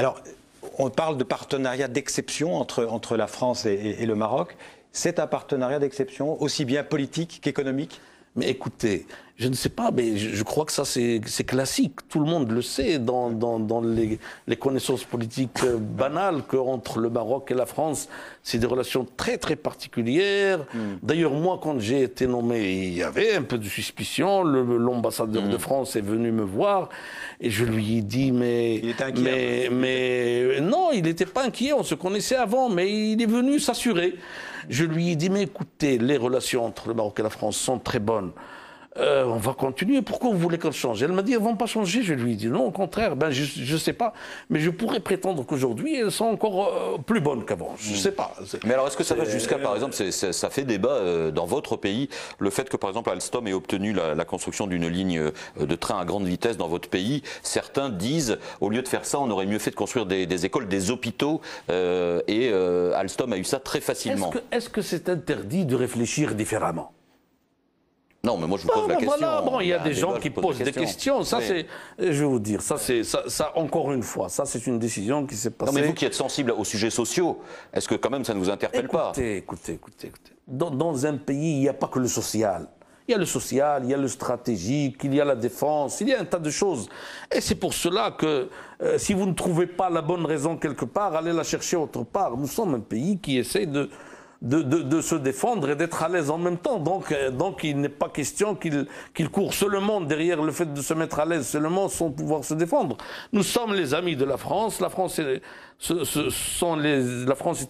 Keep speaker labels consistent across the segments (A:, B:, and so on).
A: Alors, on parle de partenariat d'exception entre la France et le Maroc. C'est un partenariat d'exception, aussi bien politique qu'économique?
B: Mais écoutez, je ne sais pas, mais je crois que ça c'est classique. Tout le monde le sait dans les connaissances politiques banales qu'entre le Maroc et la France, c'est des relations très très particulières. D'ailleurs, moi, quand j'ai été nommé, il y avait un peu de suspicion. L'ambassadeur de France est venu me voir et je lui ai dit, mais...
A: Il était inquiet.
B: Mais non, il n'était pas inquiet, on se connaissait avant, mais il est venu s'assurer. Je lui ai dit, mais écoutez, les relations entre le Maroc et la France sont très bonnes. On va continuer. Pourquoi vous voulez qu'elles changent? Elle m'a dit, elles ne vont pas changer. Je lui ai dit, non, au contraire, ben, je ne sais pas. Mais je pourrais prétendre qu'aujourd'hui, elles sont encore plus bonnes qu'avant. Je ne sais pas.
C: Mais alors, est-ce que ça va jusqu'à, par exemple, ça fait débat dans votre pays, le fait que, par exemple, Alstom ait obtenu la construction d'une ligne de train à grande vitesse dans votre pays? Certains disent, au lieu de faire ça, on aurait mieux fait de construire des écoles, des hôpitaux, et Alstom a eu ça très facilement.
B: Est-ce que c'est interdit de réfléchir différemment?
C: Non, mais moi je vous pose la question.
B: Voilà, bon, il y a des gens qui posent des questions. Ça,
C: oui.
B: Je vais vous dire, ça, encore une fois, ça, c'est une décision qui s'est passée.
C: Non, mais vous qui êtes sensible aux sujets sociaux, est-ce que quand même ça ne vous interpelle pas?
B: Écoutez. Dans un pays, il n'y a pas que le social. Il y a le social, il y a le stratégique, il y a la défense, il y a un tas de choses. Et c'est pour cela que si vous ne trouvez pas la bonne raison quelque part, allez la chercher autre part. Nous sommes un pays qui essaie de se défendre et d'être à l'aise en même temps. Donc il n'est pas question qu'il court seulement derrière le fait de se mettre à l'aise seulement sans pouvoir se défendre. Nous sommes les amis de la France. La France est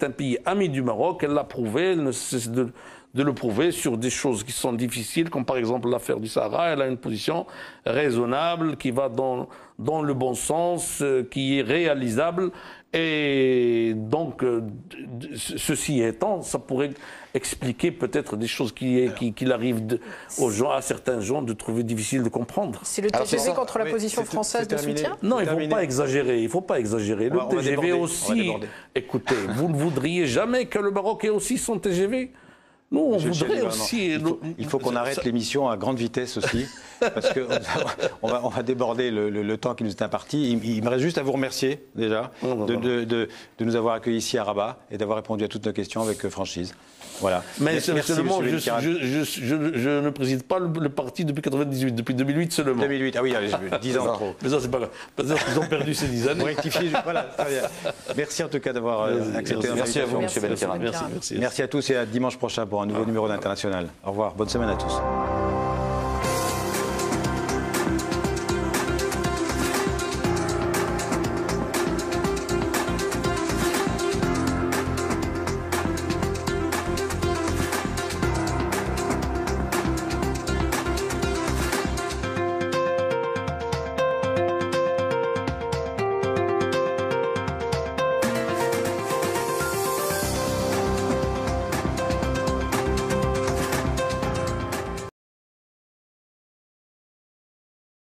B: un pays ami du Maroc. Elle l'a prouvé. Elle ne cesse de le prouver sur des choses qui sont difficiles, comme par exemple l'affaire du Sahara. Elle a une position raisonnable, qui va dans le bon sens, qui est réalisable. Et donc, ceci étant, ça pourrait expliquer peut-être des choses qu'il arrive à certains gens de trouver difficile de comprendre.
D: C'est le TGV contre la position française de soutien?
B: Non, il ne faut pas exagérer. Il faut pas exagérer. Le TGV aussi. Écoutez, vous ne voudriez jamais que le Maroc ait aussi son TGV? Nous, on voudrait aussi...
A: Il faut qu'on arrête l'émission à grande vitesse aussi, parce qu'on va déborder le temps qui nous est imparti. Il me reste juste à vous remercier, déjà, de nous avoir accueillis ici à Rabat et d'avoir répondu à toutes nos questions avec franchise. Voilà.
B: Mais seulement, je ne préside pas le parti depuis 98, depuis 2008 seulement.
A: 2008, ah oui, 10 ans trop.
B: Mais ça, c'est pas grave. Peut-être qu'ils ont perdu ces 10 années.
A: Voilà, très bien. Merci en tout cas d'avoir accepté notre
C: invitation. Merci à vous, M. Benkiran.
A: Merci à tous et à dimanche prochain pour un nouveau numéro d'International. Au revoir, bonne semaine à tous.